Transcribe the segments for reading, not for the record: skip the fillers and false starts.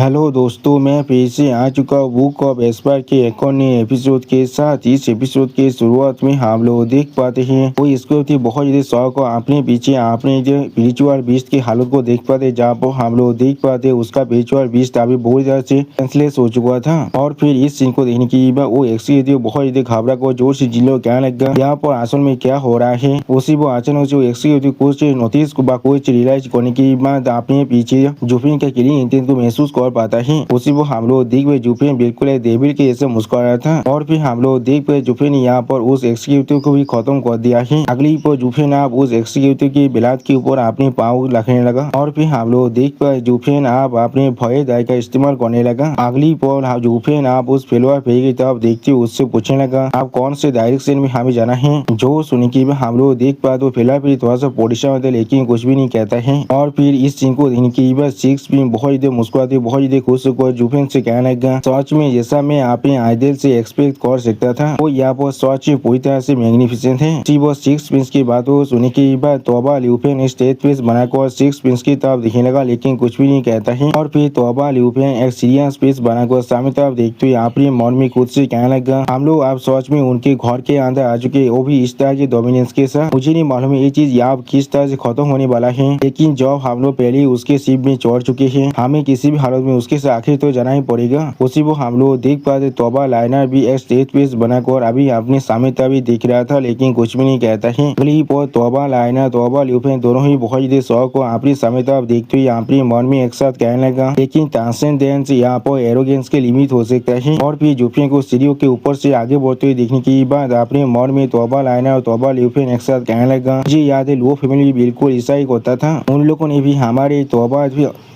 Hello दोस्तों, मैं फिर से आ चुका हूँ बुक ऑफ एस्पायर के एक और नए एपिसोड के साथ। इस एपिसोड के शुरुआत में हम लोग देख पाते हैं वो इसको थी बहुत ज्यादा शौक और अपने पीछे आपने जो स्पिरिचुअल बीस्ट की हालत को देख पाते, जहाँ पर हम लोग देख पाते उसका स्पिरिचुअल बीस्ट अभी बहुत ज्यादा से सेंसलेस हो चुका था। और फिर इस सीन को देखने की वो एक्सीक्यूटिव बहुत ज्यादा घबरा को जोर से जिलो क्या लगा यहाँ पर असल में क्या हो रहा है। उसी वो अचानक से एक्सीक्यूटिव कुछ नोटिस को कुछ रियलाइज करने के बाद अपने पीछे जुफिन का किलिंग इंटेंट को महसूस कर पाता है। उसी वो हम लोग देख पे जुफिन बिल्कुल एक डेविल के जैसे मुस्कुरा रहा था। और फिर हम लोग देख पे जुफिन यहाँ पर उस एक्सीक्यूटिव को भी खत्म कर दिया है। अगली पर जुफिन आप उस एक्सीक्यूटिव की बिलात के ऊपर अपने पाँव रखने लगा। और फिर हम लोग देख पे जुफिन आप अपने भय दाय का इस्तेमाल करने लगा। अगली पर जुफिन आप उस फेलुआ पे की तरफ देखते उससे पूछने लगा आप कौन से डायरेक्शन में हमें जाना है। जो सुनी की हम लोग देख पाए तो फेलुआ पे थोड़ा सा पोडिशा होता है लेकिन कुछ भी नहीं कहता है। और फिर इस सीन को देखने की सिक्स भी बहुत ज्यादा मुस्कुराते बहुत ज्यादा खुश होकर जुफिन से कहने लगा सच में जैसा मैं अपने आइडल से एक्सपेक्ट कर सकता था वो यहाँ पर सच में पूरी तरह से मैग्निफिसेंट है। वो सिक्स प्रिंस की बातों सुनने के बाद तोबा ल्यूफेन स्टेज फेस बनाकर सिक्स प्रिंस की तरफ दिखने लगा लेकिन कुछ भी नहीं कहता है। और फिर तोबा ल्यूफेन एक सीरियस फेस बनाकर सामने तरफ देखते हुए अपने मन में खुद से कहने लगा हम लोग आप सच में उनके घर के अंदर आ चुके, वो भी इस तरह के डोमिनेंस के साथ। मुझे नहीं मालूम ये चीज यहाँ किस तरह से खत्म होने वाला है, लेकिन जब हम लोग पहले उसके शिप में चढ़ चुके हैं हमें किसी भी हालत में उसके साथ आखिर तो जाना ही पड़ेगा। उसी वो हम लोग देख पाते तोबा लाइनर भी एक स्टेज पेस बनाकर अभी अपने सामने तभी देख रहा था लेकिन कुछ भी नहीं कहता है। अगली पर तोबा लाइनर तोबा ल्यूफेन दोनों ही बहुत ज्यादा शौक को अपनी सामने तरफ देखते हुए अपने मन में एक साथ कहने लगा लेकिन ट्रांसेंडेंस यहाँ पर एरोगेंस के लिमिट हो सकता है। और फिर जुफिन को सीढ़ियों के ऊपर से आगे बढ़ते हुए देखने के बाद अपने मन में तोबा लाइनर और तोबा ल्यूफेन एक साथ कहने लगा मुझे याद है लो फैमिली बिल्कुल ऐसा ही होता था, उन लोगों ने भी हमारे तोबा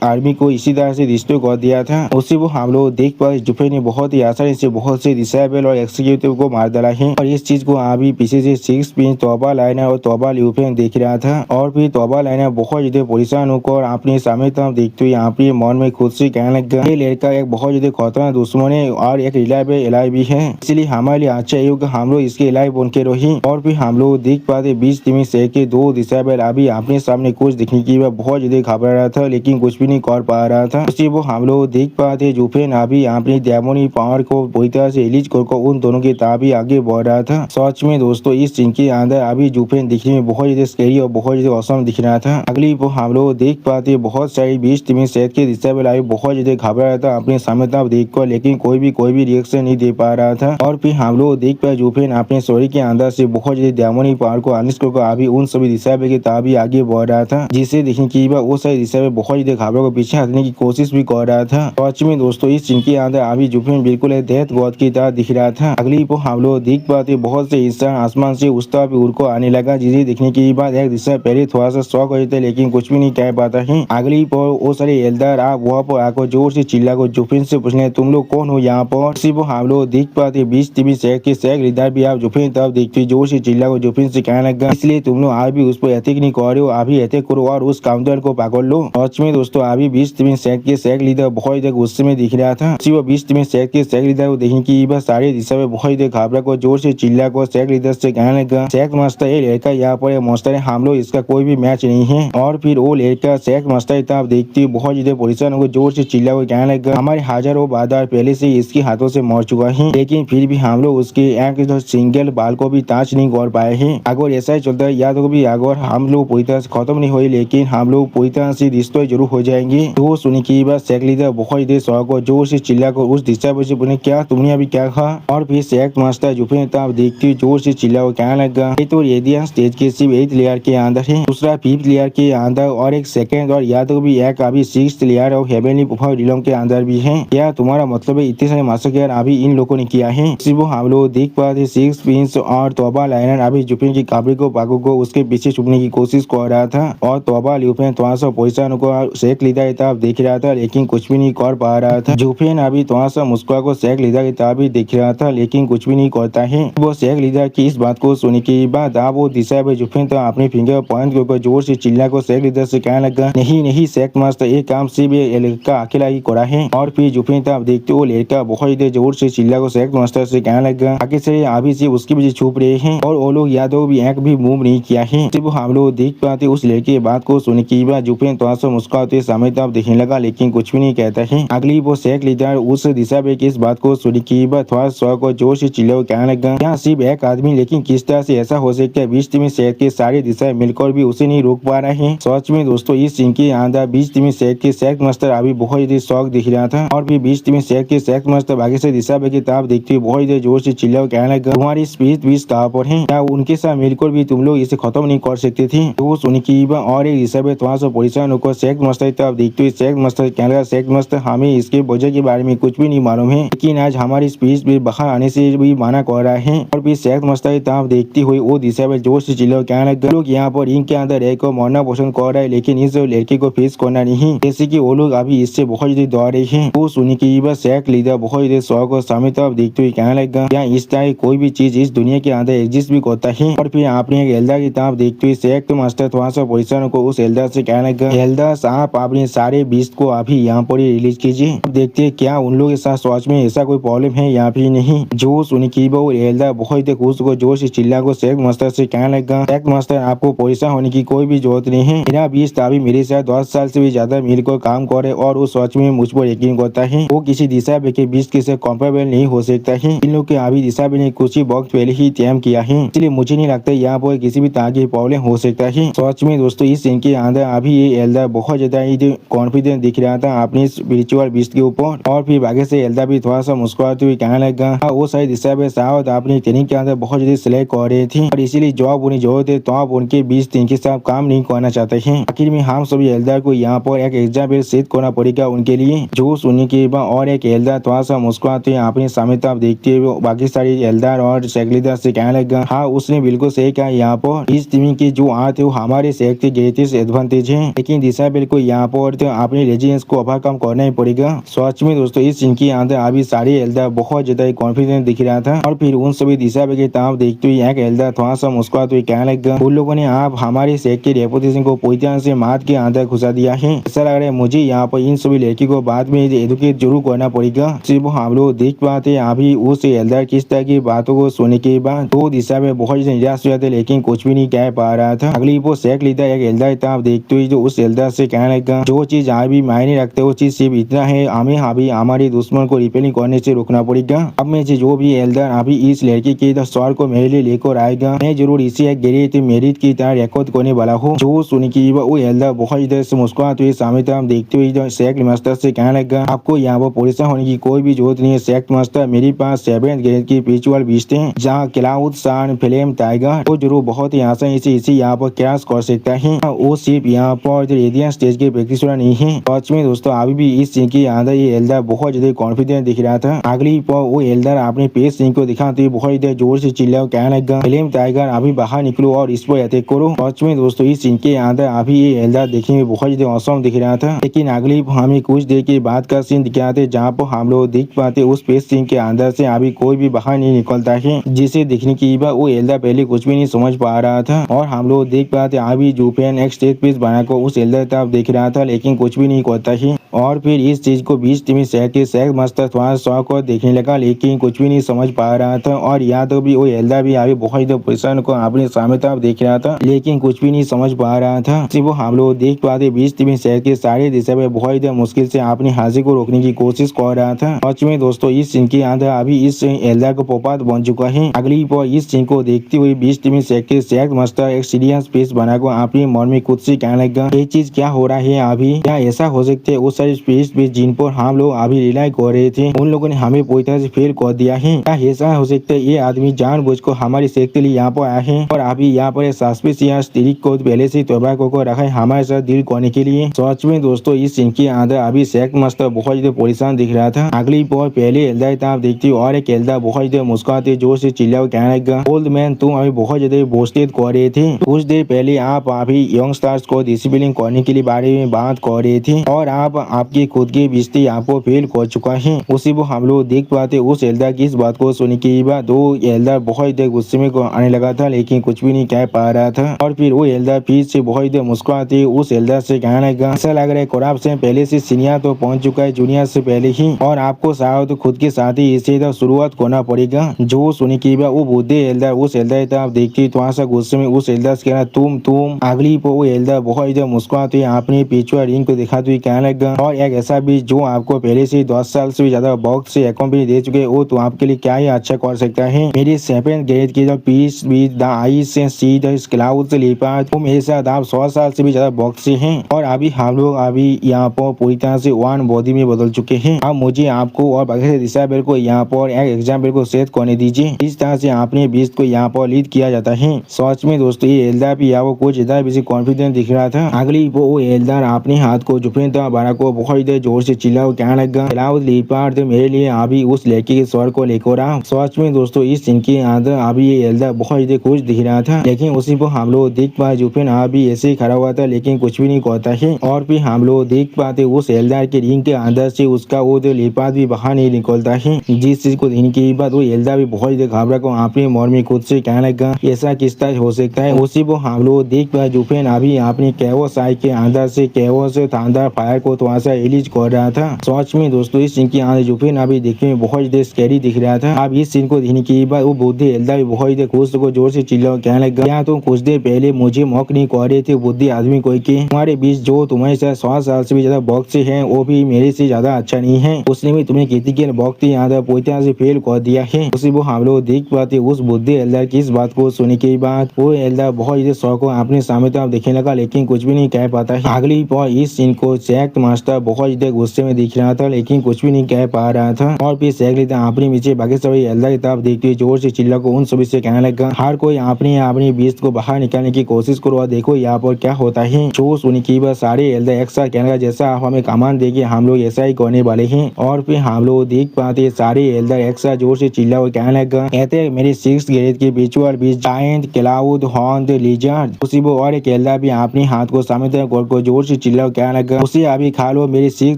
आर्मी को इसी तरह से डिस्ट्रॉय कर दिया था। उसी वो हम लोग देख पाए जुफिन ने बहुत ही आसानी से बहुत से डिसेबल और एक्सिक्यूटिव को मार डाला है। और इस चीज को अभी पीछे से सिक्स प्रिंस तोबा लाइनर और तोबा ल्यूफेन देख रहा था। और फिर तोबा लाइनर बहुत ज्यादा परेशान होकर अपने सामने तरफ देखते हुए अपने मन में खुद से कहने लगा ये लड़का एक बहुत ज्यादा खतरनाक दुश्मन है और एक रिलायबल एलाई भी है, इसलिए हमारे लिए अच्छा होगा हम लोग इसके एलाई बन के रही। और फिर हम लोग देख पाते 20 टीमी से के दो डिसेबल अभी अपने सामने कुछ दिखने की बहुत ज्यादा घबरा रहा था लेकिन कुछ भी नहीं कर पा रहा था। उसी वो हम लोग देख पाते जुफिन अभी अपनी डेमोनी पावर को पूरी तरह से रिलीज कर उन दोनों के ताबी आगे बढ़ रहा था। सच में दोस्तों इस सीन के अंदर अभी जुफिन दिखने में बहुत ज्यादा स्कैरी और बहुत ज्यादा औसम दिख रहा था। अगली वो हम लोग देख पाते बहुत सारी 20 टीमी सेट के डिसेबल अभी बहुत ज्यादा घबरा रहा था अपने सामने तरफ देखकर लेकिन कोई भी रिएक्शन नहीं दे पा रहा था। और फिर हम लोग देख पाए जुफिन अपने शरीर के अंदर से बहुत ज्यादा डेमोनी पावर को अनिश कर अभी उन सभी डिसेबल के ताबी आगे बढ़ रहा था, जिसे देखने की वो सारी डिसेबल बहुत ज्यादा घबरा को पीछे हटने की कोशिश भी कर रहा था। सच में दोस्तों इस सीन के अंदर अभी जुफिन बिल्कुल डेथ गॉड की तरह दिख रहा था। अगली वो हम लोग देख पाते बहुत से इंसान आसमान से उस तरफ उड़ को आने लगा, जिसे देखने के बाद एक दिशा पहले थोड़ा सा शौक हो जाता है लेकिन कुछ भी नहीं कह पाता है। अगली पर वो सारे एल्डर आप वहाँ पर आकर जोर से चिल्ला को जुफिन से पूछने तुम लोग कौन हो यहाँ पर। इसी वो हम लोग देख पाते 20 टीवी शेख के शेख लीडर भी आप जुफिन तरफ देखते जोर से चिल्ला को जुफिन से कहने लगा इसलिए तुम लोग आज भी उस पर अटैक नहीं कर रहे हो, अभी अटैक करो और उस काउंटर को पकड़ लो। सच में दोस्तों अभी 20 टीवी शेख के शेख लीडर बहुत ज्यादा गुस्से में दिख रहा था। वो 20 टीवी शेख के शेख लीडर को देखने की बस सारे दिशा में बहुत ज्यादा घबरा को जोर से चिल्ला को शेख लीडर से कहने लगा शेख मास्टर ये लड़का यहाँ पर मास्टर है, हम लोग इसका कोई भी मैच नहीं है। और फिर वो लड़का शेख मास्टर तरफ देखते हुए बहुत ज्यादा परेशान होकर जोर से चिल्ला को कहने लगा हमारे हजारों बादार पहले से इसके हाथों से मर चुका है लेकिन फिर भी हम लोग उसके एक सिंगल बाल को भी ताज नहीं कर पाए हैं। अगर ऐसा ही चलता है या तो भी अगर हम लोग पूरी तरह से खत्म नहीं हुए लेकिन हम लोग पूरी तरह से डिस्ट्रॉय जरूर हो जाएंगे। तो सुनी की बात शेख लीडर बहुत ज्यादा शौक और जोर से चिल्ला को उस दिशा से बोले क्या तुमने अभी क्या कहा। और फिर शेख मास्टर जुफिन तरफ देखते हुए जोर से चिल्ला को कहने लगा ये तो रेडियंस स्टेज के सिर्फ 8th लेयर के अंदर है, दूसरा 5th लेयर के अंदर और एक सेकंड और या तो भी एक अभी 6th लेयर और हेवनली प्रोफाइल रिलम के अंदर भी है। क्या तुम्हारा मतलब है इतने सारे मास्टर अभी इन लोगों ने किया है। सिर्फ हम लोग देख पाते 6 प्रिंस और तोबा लाइनर अभी जुफिन की काबरी को पागो को उसके पीछे छुपने की कोशिश कर रहा था। और तोबा ल्यूफेन थोड़ा सा परेशान को शेख लीडर की तरफ देख रहा था लेकिन कुछ भी नहीं कर पा रहा था। जुफिन अभी थोड़ा सा मुस्कुरा को शेख लीडर की तरफ भी देख रहा था लेकिन कुछ भी नहीं करता है। वो शेख लीडर की इस बात को सुनने के बाद आप वो दिशा में जुफिन तो अपने फिंगर पॉइंट को जोर से चिल्ला को शेख लीडर से कहने लगा नहीं शेख मास्टर ये काम सिर्फ ये लड़का अकेला ही करा है। और फिर जुफिन तो आप देखते वो लड़का बहुत जोर से चिल्ला को शेख मास्टर से कहने लगा आगे से अभी से उसकी वजह छुप रहे हैं और वो लोग यादव भी एक भी मूव नहीं किया है। सिर्फ हम लोग देख पाते उस लड़के की बात को सुनने के बाद जुफिन थोड़ा सा मुस्कुराते सामने तरफ देखने लगा लेकिन कुछ भी नहीं कहता है। अगली वो शेख लीडर उस दिशा पे इस बात को सुनी की थोड़ा सौ को जोर से चिल्ला कहने लगा, यहाँ सिर्फ एक आदमी, लेकिन किस तरह से ऐसा हो सकता है? बीच में शहर के सारी दिशाएं मिलकर भी उसे नहीं रोक पा रहे हैं। सच में दोस्तों इस सीन के आंधा बीच में शहर के शेख मास्टर अभी बहुत ही शौक दिख रहा था और फिर बीच में शहर के शेख मास्टर बाकी से दिशा पे की तरफ देखते हुए बहुत ही जोर से चिल्ला कहने लगा, तुम्हारी स्पीच बीच कहाँ पर है? क्या उनके साथ मिलकर भी तुम लोग इसे खत्म नहीं कर सकते थे? तो सुनी की और एक दिशा पे थोड़ा सा परेशान होकर शेख मास्टर की तरफ देखते हुए शेख मास्टर कहने लगा, शेख मास्टर हमें इसके वजह के बारे में कुछ भी नहीं मालूम है, लेकिन आज हमारी स्पीच भी बाहर आने से भी मना कर रहा है। और फिर शेख मास्टर की तरफ देखती हुई वो दिशा पे जोर से चिल्ला कहने लगा, लोग यहाँ पर इनके अंदर रहकर मरना पसंद कर रहा है, लेकिन इस लड़के को फेस करना नहीं, जैसे कि वो लोग अभी इससे बहुत ज्यादा डर रहे हैं। वो सुनी की शेख लीडर बहुत ज्यादा शौक और सामने तरफ देखते हुए कहने लगा, क्या इस तरह कोई भी चीज इस दुनिया के अंदर एग्जिस्ट भी करता है? और फिर आपने एक एल्डर की तरफ देखते हुए शेख मास्टर थोड़ा सा परेशान को उस एल्डर से कहने लगा, एल्डर साहब अपने सारे बीस्ट को अभी यहाँ पर ही रिलीज कीजिए, देखते हैं क्या उन लोगों के साथ सच में ऐसा कोई प्रॉब्लम है या फिर नहीं। जो सुनी की वो एल्डर बहुत ही खुश को जोर से चिल्ला को शेख मास्टर से कहने लगा, शेख मास्टर आपको परेशान होने की कोई भी जरूरत नहीं है, मेरा बीस्ट अभी मेरे साथ 10 साल से भी ज्यादा मिलकर काम करे और वो सच में मुझ पर यकीन करता है। वो किसी दिशा के बीच के से कंपेरेबल नहीं हो सकता है। इन लोग के अभी दिशा ने कुछ ही वक्त पहले ही तय किया है, इसलिए मुझे नहीं लगता यहाँ पर किसी भी तरह की प्रॉब्लम हो सकता है। सच में दोस्तों इस सीन के अंदर अभी ये एल्डर बहुत ज्यादा कॉन्फिडेंस दिख रहा था अपने स्पिरिचुअल बीस्ट के ऊपर। और फिर आगे से एल्डर भी थोड़ा सा मुस्कुराते हुए कहने लगा, वो सारी दिशा पे साहब अपनी ट्रेनिंग के अंदर बहुत ज्यादा सिलेक्ट कर रहे थे और इसीलिए जॉब उन्हें जरूरत है, तो आप उनके बीच के साथ काम नहीं करना चाहते हैं। आखिर में हम सभी एल्डर को यहाँ पर एक एग्जाम्पल सेट करना पड़ेगा उनके लिए। जो सुनने के बाद और एक एल्डर थोड़ा सा मुस्कुराते हुए अपने सामने तरफ देखते हुए बाकी सारी एल्डर और शेख से कहने लगा, हाँ उसने बिल्कुल सही कहा, यहाँ पर इस टीम की जो आर्ट है वो हमारे शेख के ग्रेटेस्ट एडवांटेज है, लेकिन दिशा बिल्कुल यहाँ पर तो अपने लेजिनेंस को ओवरकम करना ही पड़ेगा। सच में दोस्तों इस सीन के अंदर अभी सारे एल्डर बहुत ज्यादा कॉन्फिडेंस दिख रहा था और फिर उन सभी दिशा के तरफ देखते हुए एक एल्डर थोड़ा सा मुस्कुराते हुए कहने लगा, उन लोगों ने आप हमारे शेख के रेपुटेशन को पूरी तरह से मात के अंदर घुसा दिया है। ऐसा लग रहा है मुझे यहाँ पर इन सभी लड़की को बाद में एजुकेट जरूर करना पड़ेगा। सिर्फ हम लोग देख पाते अभी उस एल्डर किस तरह की बातों को सुनने के बाद दो दिशा में बहुत निराश हुआ था, लेकिन कुछ भी नहीं कह पा रहा था। अगली वो शेख लीडर एक एल्डर की तरफ देखते हुए जो उस एल्डर से कहने लगा, जो चीज आज भी मायने रखते वो चीज सिर्फ इतना है, हमें अभी हमारे दुश्मन को रिपेयरिंग करने से रोकना पड़ेगा। अब में से जो भी एल्डर अभी इस लड़की के स्वर को मेरे लिए लेकर आएगा, मैं जरूर इसे एक ग्रेट मेरिट की तरह रिकॉर्ड करने वाला हूँ। जो सुनी की वो एल्डर बहुत इधर से मुस्कुराते हुए सामने तरफ देखते हुए शेख मास्टर से कहने लगा, आपको यहाँ पर परेशान होने की कोई भी जरूरत नहीं है शेख मास्टर, मेरे पास 7th ग्रेड की स्पिरिचुअल बीस्ट है, जहाँ क्लाउड सन फ्लेम टाइगर वो जरूर बहुत ही आसानी से इसे यहाँ पर क्रैश कर सकता है। वो सिर्फ यहाँ पर रेडियंट स्टेज के प्रैक्टिशनर नहीं है। सच में दोस्तों अभी भी इस सीन के अंदर ये एल्डर बहुत ज्यादा कॉन्फिडेंट दिख रहा था। अगली पर वो एल्डर अपने पेश सीन को दिखाते हुए बहुत ज्यादा जोर से चिल्ला कहने लगा, फ्लेम टाइगर अभी बाहर निकलो और इस पर अटैक करो। सच में दोस्तों इस सीन के अंदर अभी ये एल्डर देखने में बहुत ज्यादा औसम दिख रहा था, लेकिन अगली हमें कुछ देर के बाद का सीन दिखाते जहाँ पर हम लोग देख पाते उस पेश सीन के अंदर से अभी कोई भी बाहर नहीं निकलता है, जिसे देखने की बात वो एल्डर पहले कुछ भी नहीं समझ पा रहा था। और हम लोग देख पाते अभी जूपेन एक स्टेज पीस बनाकर उस एल्डर तरफ देख रहा था, लेकिन कुछ भी नहीं करता है। और फिर इस चीज को बीच में शहर के शेख मास्टर थोड़ा शौक और देखने लगा, लेकिन कुछ भी नहीं समझ पा रहा था। और यहाँ तो भी वो एल्डर भी अभी बहुत परेशान को अपने सामने तरफ देख रहा था, लेकिन कुछ भी नहीं समझ पा रहा था। सिर्फ हम लोग देख पाते बीच में शहर के सारे दिशा में बहुत मुश्किल से अपनी हाजिर को रोकने की कोशिश कर रहा था। सच में दोस्तों इस सीन के अंदर अभी इस एल्डर को पोपात बन चुका है। अगली पर इस सीन को देखते हुए बीच में शहर के शेख मास्टर एक सीरियस पेश बनाकर अपने मन में खुद से कहने लगा, ये चीज क्या हो रहा है अभी? क्या ऐसा हो सकता है उस सारे स्पेस पे जिन पर हम लोग अभी रिलाई कर रहे थे उन लोगों ने हमें पूरी तरह से फेल कर दिया है? क्या ऐसा हो सकता है ये आदमी जानबूझकर हमारे शेख के लिए यहाँ पर आया है और अभी यहाँ पर सस्पिशियस तरीक को पहले से तौबा को रखा है हमारे साथ डील करने के लिए? सच में दोस्तों इस सीन के अंदर अभी शेख मास्टर बहुत ज्यादा परेशान दिख रहा था। अगली पर पहले एल्डर आप देखते हो और एक एल्डर बहुत ज्यादा मुस्कुराते जोर से चिल्ला कहने लगा, ओल्ड मैन तुम अभी बहुत ज्यादा बोस्टेड कर रहे थे, कुछ देर पहले आप अभी यंगस्टर्स को डिसिप्लिन करने के लिए बारे में बात कर रहे थे और आप आपकी खुद की बिस्ती आपको फेल कर चुका है। उसी वो हम लोग देख पाते उस एल्डर की इस बात को सुनने के बाद दो एल्डर बहुत गुस्से में आने लगा था, लेकिन कुछ भी नहीं कह पा रहा था। और फिर वो एल्डर फिर से बहुत मुस्कुराते उस एल्डर से कहने लगा, ऐसा लग रहा है करप्शन पहले से सीनियर तो पहुंच चुका है जूनियर से पहले ही और आपको शायद तो खुद के साथ ही इसे शुरुआत करना पड़ेगा। जो सुनी की बात वो बुद्धे एल्डर उस एल्डर आप देखते थोड़ा सा गुस्से में उस एल्डर से कहना तुम अगली पर वो एल्डर बहुत मुस्कुराते अपने पिछुआ रिंग को दिखाते हुए कहने लगा, और एक ऐसा भी जो आपको पहले से 10 साल से भी ज्यादा बॉक्स से अकाउंट भी दे चुके हो तो आपके लिए क्या ही अच्छा कर सकता है। मेरी 7 ग्रेड की जो पीस भी the ice and see the cloud leopard वो मेरे साथ आप 100 साल से भी ज्यादा बॉक्स से हैं और अभी हम लोग अभी यहाँ पर पूरी तरह से वन बॉडी में बदल चुके हैं। अब मुझे आपको और बाकी दिशाबेल को यहाँ पर एक एग्जाम्पल को सेट करने दीजिए। इस तरह से आपने बीस्ट को यहाँ पर लीड किया जाता है। सच में दोस्तों ये एल्डर भी यहाँ कुछ ज्यादा बेसी कॉन्फिडेंस दिख रहा था। अगली वो एल्डर अपने हाथ को झुकने था बारा को बहुत जोर से चिल्ला कहने लगा क्लाउड लेपर्ड मेरे लिए अभी उस लड़के के स्वर को लेकर आ। सच में दोस्तों इस सीन के अंदर अभी ये एल्डर बहुत ज्यादा खुश दिख रहा था, लेकिन उसी को हम लोग देख पाए जुफिन अभी ऐसे ही खड़ा हुआ था लेकिन कुछ भी नहीं कहता है। और फिर हम लोग देख पाते उस एल्डर के रिंग के अंदर से उसका वो लेपर्ड भी बाहर नहीं निकलता है। जिस चीज को देखने के बाद वो एल्डर भी बहुत ज्यादा घबरा को अपने मोर में खुद से कहने लगा ऐसा किस तरह हो सकता है। उसी को हम लोग देख पाए जुफिन अभी अपने कैवोस आई के अंदर से कैवोस थांडर फायर को थोड़ा सा रिलीज कर रहा था। सच में दोस्तों इस सीन के अंदर जुफिन अभी देखने में बहुत ज्यादा स्कैरी दिख रहा था। अब इस सीन को देखने के बाद वो बुद्धि एल्डर भी बहुत ज्यादा खुश को जोर से चिल्ला कहने लगा क्या तुम कुछ देर पहले मुझे मौक नहीं कर रहे थे बुद्धि आदमी कोई के तुम्हारे बीच जो तुम्हारे साथ 100 साल से भी ज्यादा बॉक्स है वो भी मेरे से ज्यादा अच्छा नहीं है। उसने भी तुम्हें क्रिटिकल बॉक्स यहाँ पूरी तरह से फेल कर दिया है। उसी वो हम लोग देख पाते उस बुद्धि एल्डर की इस बात को सुनने के बाद वो एल्डर बहुत ज्यादा शौक को अपने सामने तरफ देखने लगा लेकिन कुछ भी नहीं कह पाता है। अगली पर इस सीन को सैक मास्टर बहुत ज्यादा गुस्से में दिख रहा था लेकिन कुछ भी नहीं कह पा रहा था। और फिर सैक लेता अपने पीछे बाकी सभी एल्डर की तरफ देखते हुए जोर से चिल्ला को उन सभी से कहने लगा हर कोई अपने अपने बीस्ट को बाहर निकालने की कोशिश करो और देखो यहाँ पर क्या होता है। जो सुनी की बात सारे एल्डर एक साथ कहने लगा जैसा आप हमें कमान देंगे हम लोग ऐसा ही करने वाले हैं। और फिर हम लोग देख पाते सारे एल्डर एक साथ जोर से चिल्ला और कहने लगा कहते मेरे 6 ग्रेड के विचुअल बीच जायंट क्लाउड हॉर्न लिजर्ड। उसी वो और एक एल्डर भी अपने हाथ को सामने को जोर से चिल्ला और कहने लगा उसे अभी खा लो मेरे 6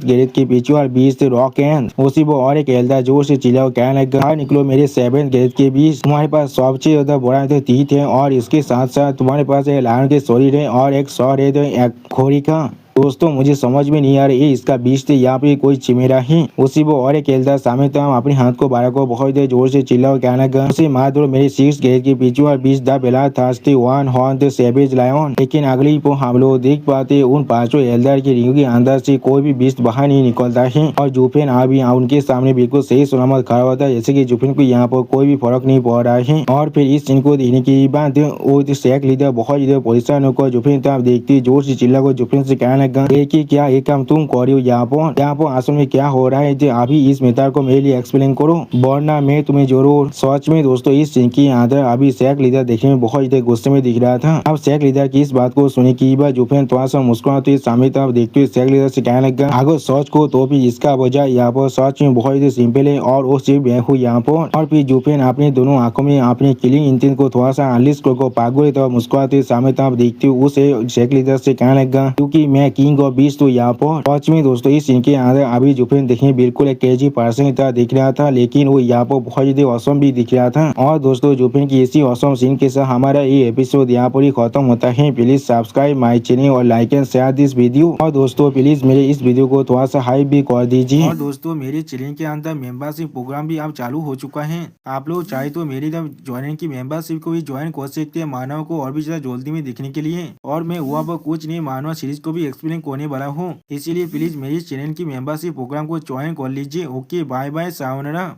ग्रेड के विचुअल बीच रॉक एंड। उसी वो और एक एल्डर जोर से चिल्ला और कहने लगा बाहर निकलो मेरे 7 ग्रेड के बीच तुम्हारे पास सबसे ज्यादा बड़ा तीत है और इसके साथ साथ तुम्हारे पास एक लायन के शरीर है और एक सौर है तो एक खोरी का। दोस्तों मुझे समझ में नहीं आ रही इसका बीच से यहाँ पे कोई चिमेरा है। उसी वो और एक एल्डर सामने तो अपने हाथ को बारह को बहुत देर जोर से चिल्ला और कहने लगा उसे मार दो मेरे 6 ग्रेड के पीछे और बीच the Bella thirsty one horn the savage lion. लेकिन अगली को हम लोग देख पाते उन पांचों एल्डर की रिंग के अंदर से कोई भी बीच बाहर नहीं निकलता है और जुफिन अभी उनके सामने बिल्कुल सही सलामत खड़ा होता है जैसे की जुफिन को यहाँ पर कोई भी फर्क नहीं पड़ रहा है। और फिर इस सीन को देखने के बाद वो सैक लीडर बहुत ज्यादा परेशान होकर जुफिन तरफ देखती जोर से चिल्ला को जुफिन से कहने लगा कि क्या एक काम तुम कर रही हो यहाँ पर असल में क्या हो रहा है जो अभी इस मेथड को मेरे लिए एक्सप्लेन करो वरना मैं तुम्हें जरूर। सच में दोस्तों इस सीन के अंदर अभी सैक लीडर देखने में बहुत ज्यादा गुस्से में दिख रहा था। अब सैक लीडर की इस बात को सुने की बार जुफिन थोड़ा सा मुस्कुराते हुए सामने तरफ देखते हुए सैक लीडर से कहने लगा अगर सच को तो भी इसका वजह यहाँ पर सच में बहुत ज्यादा सिंपल है और वो सिर्फ मैं हूँ यहाँ पर। और फिर जुफिन अपने दोनों आंखों में अपने किलिंग इंटेंट को थोड़ा सा अनलिस्ट को पागल तो मुस्कुराते हुए सामने तरफ देखते हुए उसे सैक लीडर से कहने लगा क्योंकि मैं किंग ऑफ बीस्ट तो यहाँ पर। सच में दोस्तों इस सीन के अंदर अभी जुफिन देखने बिल्कुल एक क्रेजी पर्सन की तरह दिख रहा था लेकिन वो यहाँ पर बहुत ज्यादा औसम भी दिख रहा था। और दोस्तों जुफिन की इसी औसम सीन के साथ हमारा ये एपिसोड यहाँ पर ही खत्म होता है। प्लीज सब्सक्राइब माई चैनल और like and share this video. और दोस्तों प्लीज मेरे इस वीडियो को थोड़ा सा हाइप भी कर दीजिए। और दोस्तों मेरे चैनल के अंदर मेंबरशिप प्रोग्राम भी अब चालू हो चुका है। आप लोग चाहे तो मेरी ज्वाइनिंग की मेंबरशिप को भी ज्वाइन कर सकते हैं मानव को और भी ज्यादा जल्दी में देखने के लिए। और मैं हुआ पर कुछ नहीं मानव सीरीज को भी एक्सप्लेन करने वाला हूँ, इसीलिए प्लीज मेरी चैनल की मेंबरशिप प्रोग्राम को ज्वाइन कर लीजिए। Okay bye bye सावनरा।